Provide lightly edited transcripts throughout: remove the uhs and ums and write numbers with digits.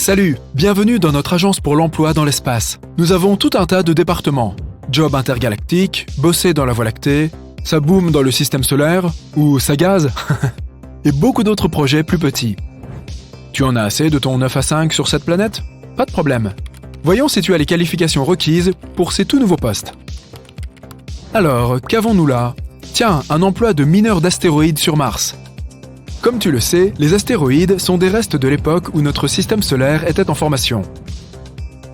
Salut, bienvenue dans notre agence pour l'emploi dans l'espace. Nous avons tout un tas de départements. Job intergalactique, bosser dans la Voie lactée, ça boom dans le système solaire, ou ça gaze, et beaucoup d'autres projets plus petits. Tu en as assez de ton 9 à 5 sur cette planète? Pas de problème. Voyons si tu as les qualifications requises pour ces tout nouveaux postes. Alors, qu'avons-nous là? Tiens, un emploi de mineur d'astéroïdes sur Mars. Comme tu le sais, les astéroïdes sont des restes de l'époque où notre système solaire était en formation.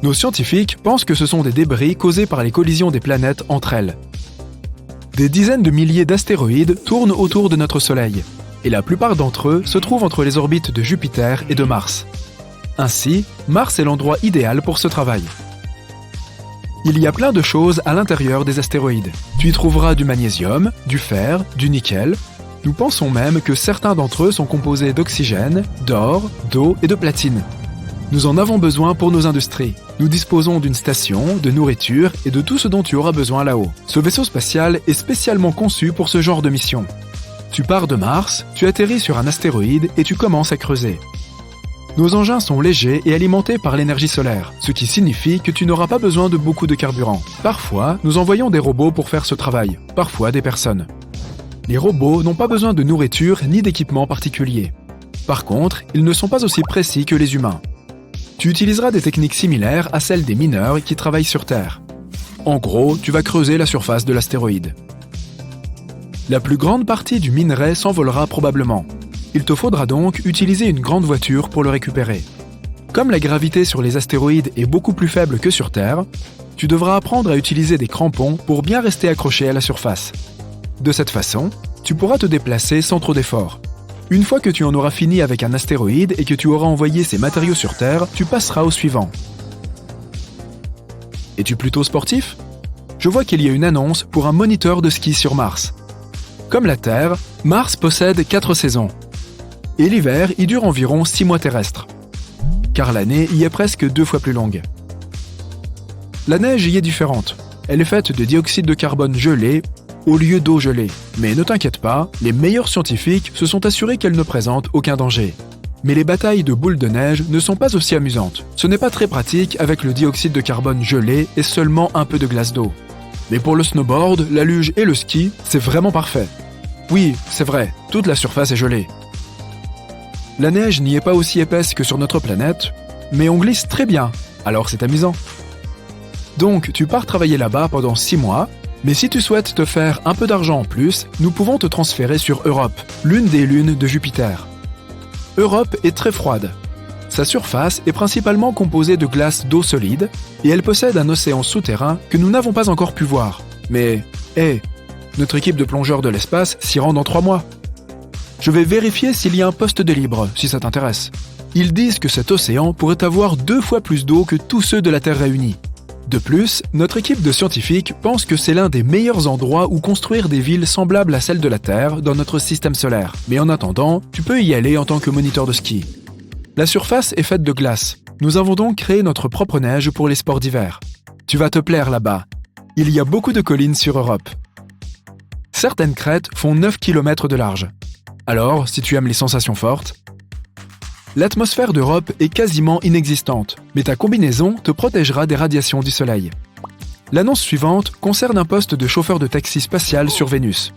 Nos scientifiques pensent que ce sont des débris causés par les collisions des planètes entre elles. Des dizaines de milliers d'astéroïdes tournent autour de notre Soleil, et la plupart d'entre eux se trouvent entre les orbites de Jupiter et de Mars. Ainsi, Mars est l'endroit idéal pour ce travail. Il y a plein de choses à l'intérieur des astéroïdes. Tu y trouveras du magnésium, du fer, du nickel. Nous pensons même que certains d'entre eux sont composés d'oxygène, d'or, d'eau et de platine. Nous en avons besoin pour nos industries. Nous disposons d'une station, de nourriture et de tout ce dont tu auras besoin là-haut. Ce vaisseau spatial est spécialement conçu pour ce genre de mission. Tu pars de Mars, tu atterris sur un astéroïde et tu commences à creuser. Nos engins sont légers et alimentés par l'énergie solaire, ce qui signifie que tu n'auras pas besoin de beaucoup de carburant. Parfois, nous envoyons des robots pour faire ce travail, parfois des personnes. Les robots n'ont pas besoin de nourriture ni d'équipement particulier. Par contre, ils ne sont pas aussi précis que les humains. Tu utiliseras des techniques similaires à celles des mineurs qui travaillent sur Terre. En gros, tu vas creuser la surface de l'astéroïde. La plus grande partie du minerai s'envolera probablement. Il te faudra donc utiliser une grande voiture pour le récupérer. Comme la gravité sur les astéroïdes est beaucoup plus faible que sur Terre, tu devras apprendre à utiliser des crampons pour bien rester accroché à la surface. De cette façon, tu pourras te déplacer sans trop d'efforts. Une fois que tu en auras fini avec un astéroïde et que tu auras envoyé ses matériaux sur Terre, tu passeras au suivant. Es-tu plutôt sportif? Je vois qu'il y a une annonce pour un moniteur de ski sur Mars. Comme la Terre, Mars possède 4 saisons. Et l'hiver y dure environ 6 mois terrestres. Car l'année y est presque 2 fois plus longue. La neige y est différente. Elle est faite de dioxyde de carbone gelé au lieu d'eau gelée. Mais ne t'inquiète pas, les meilleurs scientifiques se sont assurés qu'elle ne présente aucun danger. Mais les batailles de boules de neige ne sont pas aussi amusantes. Ce n'est pas très pratique avec le dioxyde de carbone gelé et seulement un peu de glace d'eau. Mais pour le snowboard, la luge et le ski, c'est vraiment parfait. Oui, c'est vrai, toute la surface est gelée. La neige n'y est pas aussi épaisse que sur notre planète, mais on glisse très bien, alors c'est amusant. Donc, tu pars travailler là-bas pendant 6 mois, mais si tu souhaites te faire un peu d'argent en plus, nous pouvons te transférer sur Europe, l'une des lunes de Jupiter. Europe est très froide. Sa surface est principalement composée de glace d'eau solide, et elle possède un océan souterrain que nous n'avons pas encore pu voir. Mais, notre équipe de plongeurs de l'espace s'y rend dans 3 mois. Je vais vérifier s'il y a un poste de libre, si ça t'intéresse. Ils disent que cet océan pourrait avoir 2 fois plus d'eau que tous ceux de la Terre réunis. De plus, notre équipe de scientifiques pense que c'est l'un des meilleurs endroits où construire des villes semblables à celles de la Terre dans notre système solaire. Mais en attendant, tu peux y aller en tant que moniteur de ski. La surface est faite de glace. Nous avons donc créé notre propre neige pour les sports d'hiver. Tu vas te plaire là-bas. Il y a beaucoup de collines sur Europe. Certaines crêtes font 9 km de large. Alors, si tu aimes les sensations fortes, l'atmosphère d'Europe est quasiment inexistante, mais ta combinaison te protégera des radiations du Soleil. L'annonce suivante concerne un poste de chauffeur de taxi spatial sur Vénus.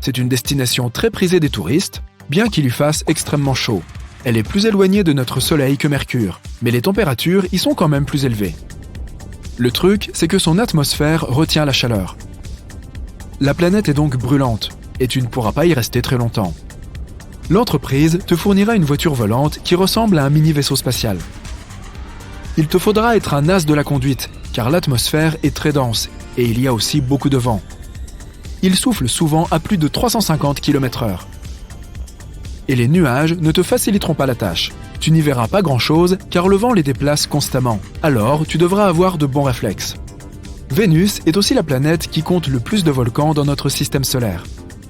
C'est une destination très prisée des touristes, bien qu'il y fasse extrêmement chaud. Elle est plus éloignée de notre Soleil que Mercure, mais les températures y sont quand même plus élevées. Le truc, c'est que son atmosphère retient la chaleur. La planète est donc brûlante, et tu ne pourras pas y rester très longtemps. L'entreprise te fournira une voiture volante qui ressemble à un mini-vaisseau spatial. Il te faudra être un as de la conduite, car l'atmosphère est très dense et il y a aussi beaucoup de vent. Il souffle souvent à plus de 350 km/h. Et les nuages ne te faciliteront pas la tâche. Tu n'y verras pas grand-chose car le vent les déplace constamment, alors tu devras avoir de bons réflexes. Vénus est aussi la planète qui compte le plus de volcans dans notre système solaire.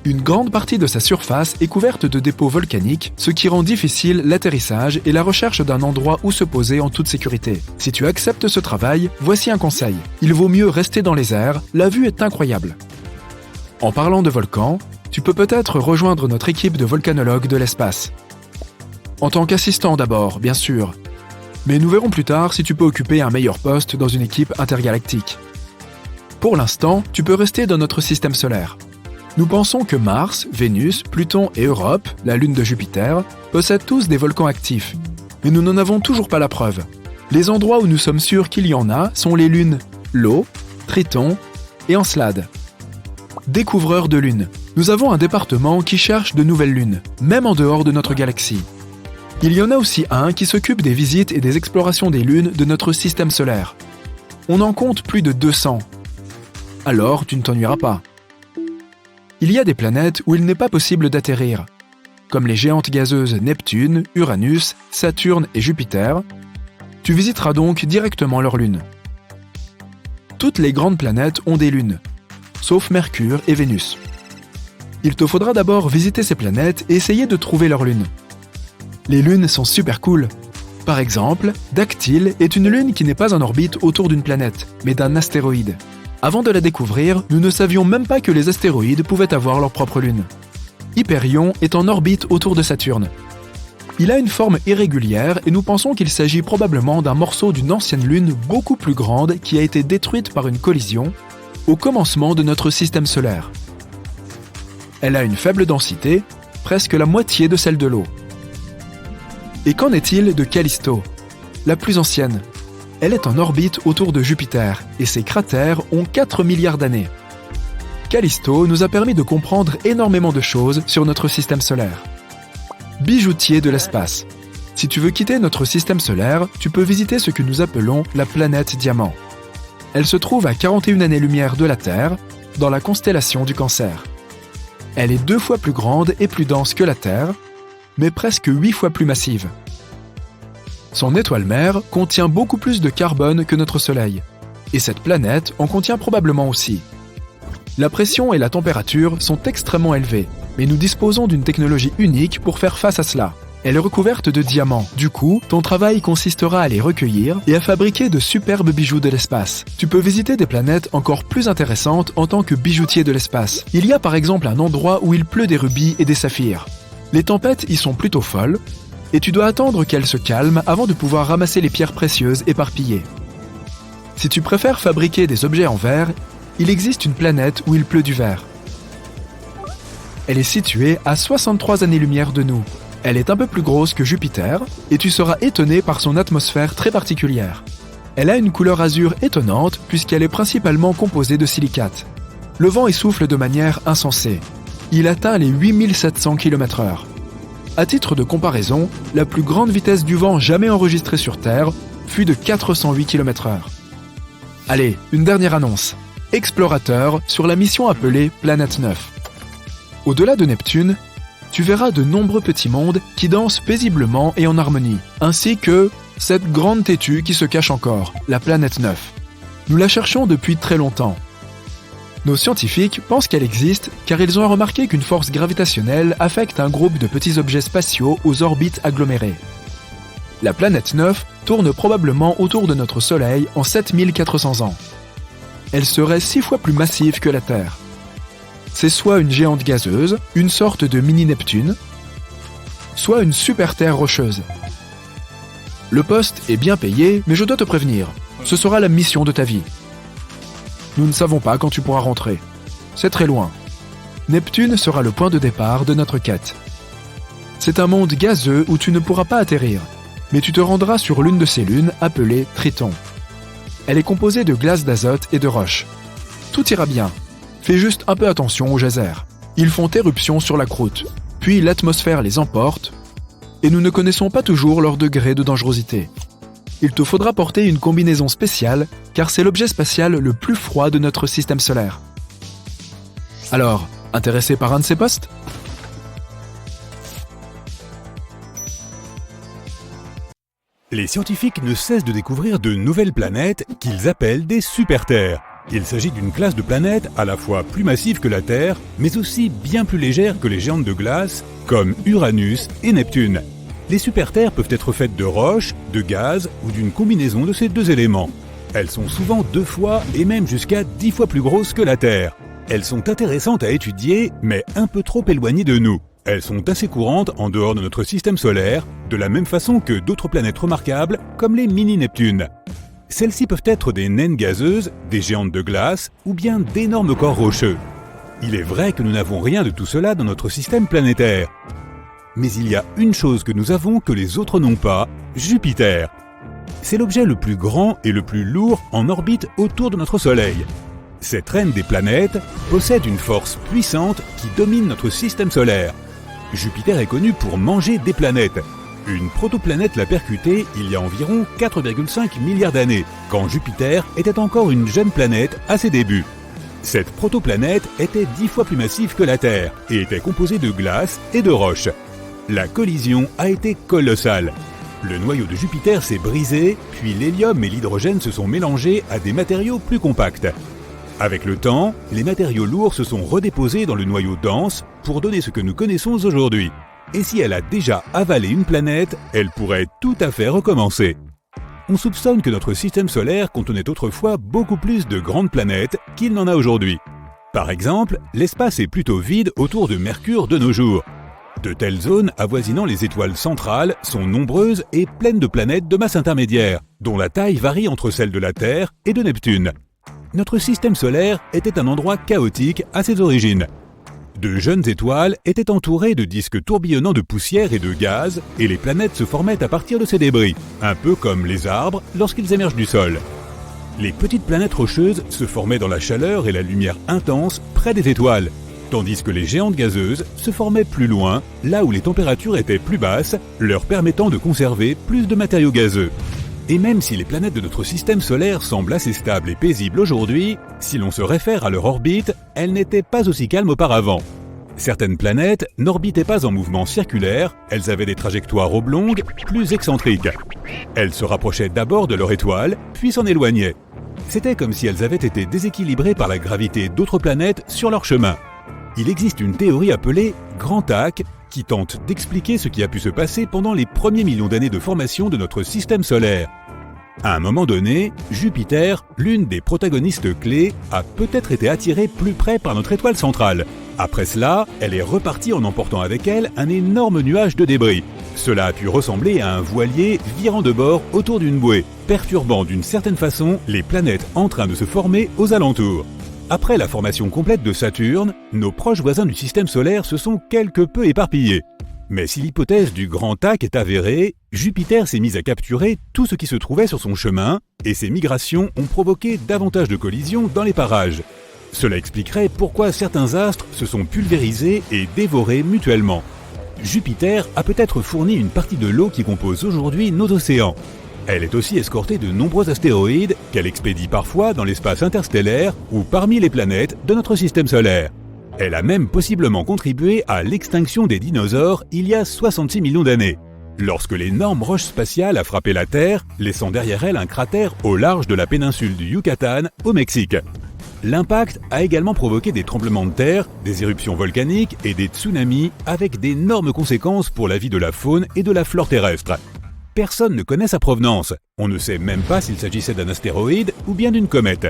Une grande partie de sa surface est couverte de dépôts volcaniques, ce qui rend difficile l'atterrissage et la recherche d'un endroit où se poser en toute sécurité. Si tu acceptes ce travail, voici un conseil. Il vaut mieux rester dans les airs, la vue est incroyable. En parlant de volcans, tu peux peut-être rejoindre notre équipe de volcanologues de l'espace. En tant qu'assistant d'abord, bien sûr. Mais nous verrons plus tard si tu peux occuper un meilleur poste dans une équipe intergalactique. Pour l'instant, tu peux rester dans notre système solaire. Nous pensons que Mars, Vénus, Pluton et Europe, la lune de Jupiter, possèdent tous des volcans actifs. Mais nous n'en avons toujours pas la preuve. Les endroits où nous sommes sûrs qu'il y en a sont les lunes Io, Triton et Encelade. Découvreurs de lunes. Nous avons un département qui cherche de nouvelles lunes, même en dehors de notre galaxie. Il y en a aussi un qui s'occupe des visites et des explorations des lunes de notre système solaire. On en compte plus de 200. Alors, tu ne t'ennuieras pas. Il y a des planètes où il n'est pas possible d'atterrir, comme les géantes gazeuses Neptune, Uranus, Saturne et Jupiter. Tu visiteras donc directement leurs lunes. Toutes les grandes planètes ont des lunes, sauf Mercure et Vénus. Il te faudra d'abord visiter ces planètes et essayer de trouver leurs lunes. Les lunes sont super cool. Par exemple, Dactyle est une lune qui n'est pas en orbite autour d'une planète, mais d'un astéroïde. Avant de la découvrir, nous ne savions même pas que les astéroïdes pouvaient avoir leur propre lune. Hyperion est en orbite autour de Saturne. Il a une forme irrégulière et nous pensons qu'il s'agit probablement d'un morceau d'une ancienne lune beaucoup plus grande qui a été détruite par une collision au commencement de notre système solaire. Elle a une faible densité, presque la moitié de celle de l'eau. Et qu'en est-il de Callisto, la plus ancienne ? Elle est en orbite autour de Jupiter et ses cratères ont 4 milliards d'années. Callisto nous a permis de comprendre énormément de choses sur notre système solaire. Bijoutier de l'espace. Si tu veux quitter notre système solaire, tu peux visiter ce que nous appelons la planète Diamant. Elle se trouve à 41 années-lumière de la Terre, dans la constellation du Cancer. Elle est 2 fois plus grande et plus dense que la Terre, mais presque 8 fois plus massive. Son étoile mère contient beaucoup plus de carbone que notre Soleil, et cette planète en contient probablement aussi. La pression et la température sont extrêmement élevées, mais nous disposons d'une technologie unique pour faire face à cela. Elle est recouverte de diamants. Du coup, ton travail consistera à les recueillir et à fabriquer de superbes bijoux de l'espace. Tu peux visiter des planètes encore plus intéressantes en tant que bijoutier de l'espace. Il y a par exemple un endroit où il pleut des rubis et des saphirs. Les tempêtes y sont plutôt folles, et tu dois attendre qu'elles se calment avant de pouvoir ramasser les pierres précieuses éparpillées. Si tu préfères fabriquer des objets en verre, il existe une planète où il pleut du verre. Elle est située à 63 années-lumière de nous. Elle est un peu plus grosse que Jupiter, et tu seras étonné par son atmosphère très particulière. Elle a une couleur azur étonnante puisqu'elle est principalement composée de silicates. Le vent y souffle de manière insensée. Il atteint les 8700 km/h. À titre de comparaison, la plus grande vitesse du vent jamais enregistrée sur Terre fut de 408 km/h. Allez, une dernière annonce. Explorateur sur la mission appelée Planète 9. Au-delà de Neptune, tu verras de nombreux petits mondes qui dansent paisiblement et en harmonie, ainsi que cette grande têtue qui se cache encore, la Planète 9. Nous la cherchons depuis très longtemps. Nos scientifiques pensent qu'elle existe car ils ont remarqué qu'une force gravitationnelle affecte un groupe de petits objets spatiaux aux orbites agglomérées. La planète 9 tourne probablement autour de notre Soleil en 7400 ans. Elle serait 6 fois plus massive que la Terre. C'est soit une géante gazeuse, une sorte de mini-Neptune, soit une super-Terre rocheuse. Le poste est bien payé, mais je dois te prévenir, ce sera la mission de ta vie. Nous ne savons pas quand tu pourras rentrer. C'est très loin. Neptune sera le point de départ de notre quête. C'est un monde gazeux où tu ne pourras pas atterrir, mais tu te rendras sur l'une de ces lunes appelée Triton. Elle est composée de glace d'azote et de roches. Tout ira bien. Fais juste un peu attention aux geysers. Ils font éruption sur la croûte, puis l'atmosphère les emporte, et nous ne connaissons pas toujours leur degré de dangerosité. Il te faudra porter une combinaison spéciale, car c'est l'objet spatial le plus froid de notre système solaire. Alors, intéressé par un de ces postes ? Les scientifiques ne cessent de découvrir de nouvelles planètes qu'ils appellent des super-terres. Il s'agit d'une classe de planètes à la fois plus massive que la Terre, mais aussi bien plus légère que les géantes de glace, comme Uranus et Neptune. Les super-terres peuvent être faites de roches, de gaz ou d'une combinaison de ces deux éléments. Elles sont souvent 2 fois et même jusqu'à 10 fois plus grosses que la Terre. Elles sont intéressantes à étudier, mais un peu trop éloignées de nous. Elles sont assez courantes en dehors de notre système solaire, de la même façon que d'autres planètes remarquables comme les mini-Neptunes. Celles-ci peuvent être des naines gazeuses, des géantes de glace ou bien d'énormes corps rocheux. Il est vrai que nous n'avons rien de tout cela dans notre système planétaire. Mais il y a une chose que nous avons que les autres n'ont pas, Jupiter. C'est l'objet le plus grand et le plus lourd en orbite autour de notre Soleil. Cette reine des planètes possède une force puissante qui domine notre système solaire. Jupiter est connu pour manger des planètes. Une protoplanète l'a percutée il y a environ 4,5 milliards d'années, quand Jupiter était encore une jeune planète à ses débuts. Cette protoplanète était 10 fois plus massive que la Terre et était composée de glace et de roches. La collision a été colossale. Le noyau de Jupiter s'est brisé, puis l'hélium et l'hydrogène se sont mélangés à des matériaux plus compacts. Avec le temps, les matériaux lourds se sont redéposés dans le noyau dense pour donner ce que nous connaissons aujourd'hui. Et si elle a déjà avalé une planète, elle pourrait tout à fait recommencer. On soupçonne que notre système solaire contenait autrefois beaucoup plus de grandes planètes qu'il n'en a aujourd'hui. Par exemple, l'espace est plutôt vide autour de Mercure de nos jours. De telles zones avoisinant les étoiles centrales sont nombreuses et pleines de planètes de masse intermédiaire, dont la taille varie entre celle de la Terre et de Neptune. Notre système solaire était un endroit chaotique à ses origines. De jeunes étoiles étaient entourées de disques tourbillonnants de poussière et de gaz, et les planètes se formaient à partir de ces débris, un peu comme les arbres lorsqu'ils émergent du sol. Les petites planètes rocheuses se formaient dans la chaleur et la lumière intense près des étoiles, tandis que les géantes gazeuses se formaient plus loin, là où les températures étaient plus basses, leur permettant de conserver plus de matériaux gazeux. Et même si les planètes de notre système solaire semblent assez stables et paisibles aujourd'hui, si l'on se réfère à leur orbite, elles n'étaient pas aussi calmes auparavant. Certaines planètes n'orbitaient pas en mouvement circulaire, elles avaient des trajectoires oblongues, plus excentriques. Elles se rapprochaient d'abord de leur étoile, puis s'en éloignaient. C'était comme si elles avaient été déséquilibrées par la gravité d'autres planètes sur leur chemin. Il existe une théorie appelée Grand Tac qui tente d'expliquer ce qui a pu se passer pendant les premiers millions d'années de formation de notre système solaire. À un moment donné, Jupiter, l'une des protagonistes clés, a peut-être été attirée plus près par notre étoile centrale. Après cela, elle est repartie en emportant avec elle un énorme nuage de débris. Cela a pu ressembler à un voilier virant de bord autour d'une bouée, perturbant d'une certaine façon les planètes en train de se former aux alentours. Après la formation complète de Saturne, nos proches voisins du système solaire se sont quelque peu éparpillés. Mais si l'hypothèse du Grand Tac est avérée, Jupiter s'est mis à capturer tout ce qui se trouvait sur son chemin, et ces migrations ont provoqué davantage de collisions dans les parages. Cela expliquerait pourquoi certains astres se sont pulvérisés et dévorés mutuellement. Jupiter a peut-être fourni une partie de l'eau qui compose aujourd'hui nos océans. Elle est aussi escortée de nombreux astéroïdes qu'elle expédie parfois dans l'espace interstellaire ou parmi les planètes de notre système solaire. Elle a même possiblement contribué à l'extinction des dinosaures il y a 66 millions d'années, lorsque l'énorme roche spatiale a frappé la Terre, laissant derrière elle un cratère au large de la péninsule du Yucatan, au Mexique. L'impact a également provoqué des tremblements de terre, des éruptions volcaniques et des tsunamis avec d'énormes conséquences pour la vie de la faune et de la flore terrestre. Personne ne connaît sa provenance. On ne sait même pas s'il s'agissait d'un astéroïde ou bien d'une comète.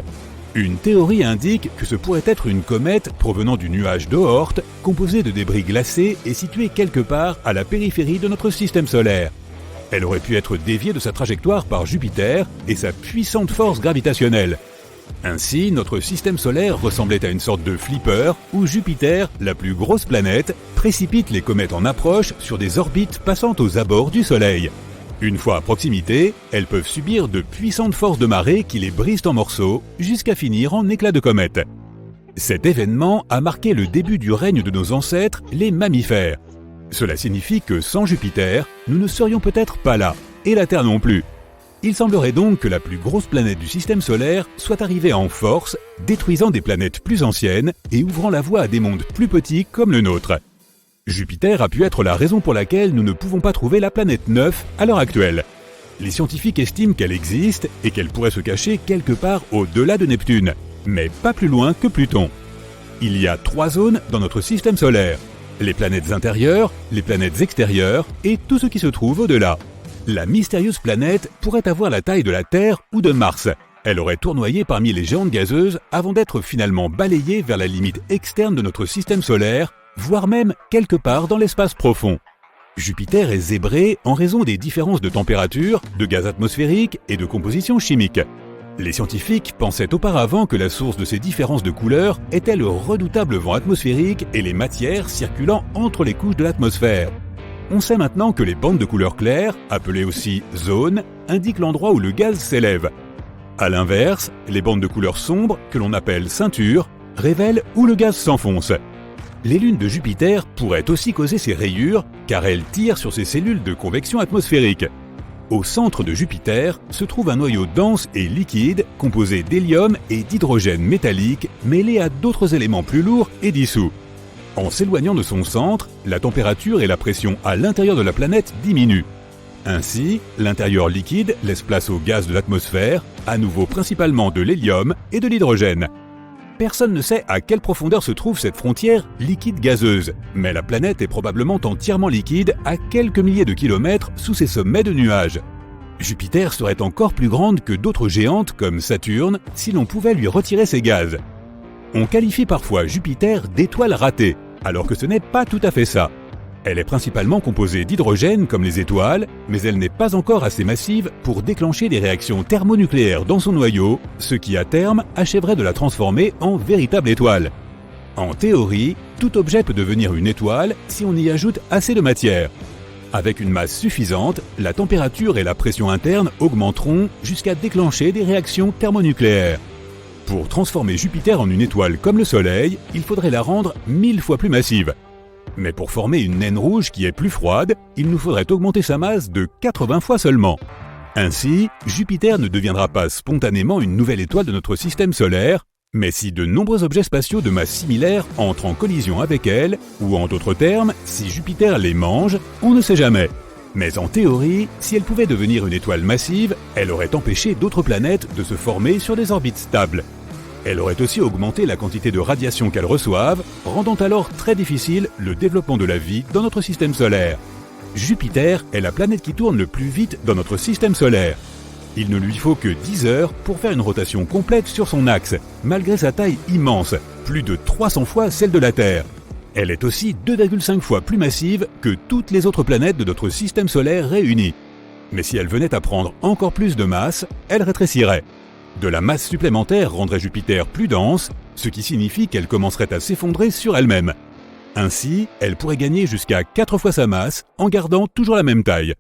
Une théorie indique que ce pourrait être une comète provenant du nuage d'Oort, composé de débris glacés et situé quelque part à la périphérie de notre système solaire. Elle aurait pu être déviée de sa trajectoire par Jupiter et sa puissante force gravitationnelle. Ainsi, notre système solaire ressemblait à une sorte de flipper où Jupiter, la plus grosse planète, précipite les comètes en approche sur des orbites passant aux abords du Soleil. Une fois à proximité, elles peuvent subir de puissantes forces de marée qui les brisent en morceaux jusqu'à finir en éclats de comètes. Cet événement a marqué le début du règne de nos ancêtres, les mammifères. Cela signifie que sans Jupiter, nous ne serions peut-être pas là, et la Terre non plus. Il semblerait donc que la plus grosse planète du système solaire soit arrivée en force, détruisant des planètes plus anciennes et ouvrant la voie à des mondes plus petits comme le nôtre. Jupiter a pu être la raison pour laquelle nous ne pouvons pas trouver la planète 9 à l'heure actuelle. Les scientifiques estiment qu'elle existe et qu'elle pourrait se cacher quelque part au-delà de Neptune, mais pas plus loin que Pluton. Il y a 3 zones dans notre système solaire: les planètes intérieures, les planètes extérieures et tout ce qui se trouve au-delà. La mystérieuse planète pourrait avoir la taille de la Terre ou de Mars. Elle aurait tournoyé parmi les géantes gazeuses avant d'être finalement balayée vers la limite externe de notre système solaire, voire même quelque part dans l'espace profond. Jupiter est zébré en raison des différences de température, de gaz atmosphérique et de composition chimique. Les scientifiques pensaient auparavant que la source de ces différences de couleurs était le redoutable vent atmosphérique et les matières circulant entre les couches de l'atmosphère. On sait maintenant que les bandes de couleur claire, appelées aussi zones, indiquent l'endroit où le gaz s'élève. A l'inverse, les bandes de couleur sombre, que l'on appelle ceintures, révèlent où le gaz s'enfonce. Les lunes de Jupiter pourraient aussi causer ces rayures car elles tirent sur ces cellules de convection atmosphérique. Au centre de Jupiter se trouve un noyau dense et liquide composé d'hélium et d'hydrogène métallique mêlés à d'autres éléments plus lourds et dissous. En s'éloignant de son centre, la température et la pression à l'intérieur de la planète diminuent. Ainsi, l'intérieur liquide laisse place au gaz de l'atmosphère, à nouveau principalement de l'hélium et de l'hydrogène. Personne ne sait à quelle profondeur se trouve cette frontière liquide-gazeuse, mais la planète est probablement entièrement liquide à quelques milliers de kilomètres sous ses sommets de nuages. Jupiter serait encore plus grande que d'autres géantes comme Saturne si l'on pouvait lui retirer ses gaz. On qualifie parfois Jupiter d'étoile ratée, alors que ce n'est pas tout à fait ça. Elle est principalement composée d'hydrogène comme les étoiles, mais elle n'est pas encore assez massive pour déclencher des réactions thermonucléaires dans son noyau, ce qui à terme achèverait de la transformer en véritable étoile. En théorie, tout objet peut devenir une étoile si on y ajoute assez de matière. Avec une masse suffisante, la température et la pression interne augmenteront jusqu'à déclencher des réactions thermonucléaires. Pour transformer Jupiter en une étoile comme le Soleil, il faudrait la rendre 1000 fois plus massive. Mais pour former une naine rouge qui est plus froide, il nous faudrait augmenter sa masse de 80 fois seulement. Ainsi, Jupiter ne deviendra pas spontanément une nouvelle étoile de notre système solaire, mais si de nombreux objets spatiaux de masse similaire entrent en collision avec elle, ou en d'autres termes, si Jupiter les mange, on ne sait jamais. Mais en théorie, si elle pouvait devenir une étoile massive, elle aurait empêché d'autres planètes de se former sur des orbites stables. Elle aurait aussi augmenté la quantité de radiation qu'elles reçoivent, rendant alors très difficile le développement de la vie dans notre système solaire. Jupiter est la planète qui tourne le plus vite dans notre système solaire. Il ne lui faut que 10 heures pour faire une rotation complète sur son axe, malgré sa taille immense, plus de 300 fois celle de la Terre. Elle est aussi 2,5 fois plus massive que toutes les autres planètes de notre système solaire réunies. Mais si elle venait à prendre encore plus de masse, elle rétrécirait. De la masse supplémentaire rendrait Jupiter plus dense, ce qui signifie qu'elle commencerait à s'effondrer sur elle-même. Ainsi, elle pourrait gagner jusqu'à 4 fois sa masse en gardant toujours la même taille.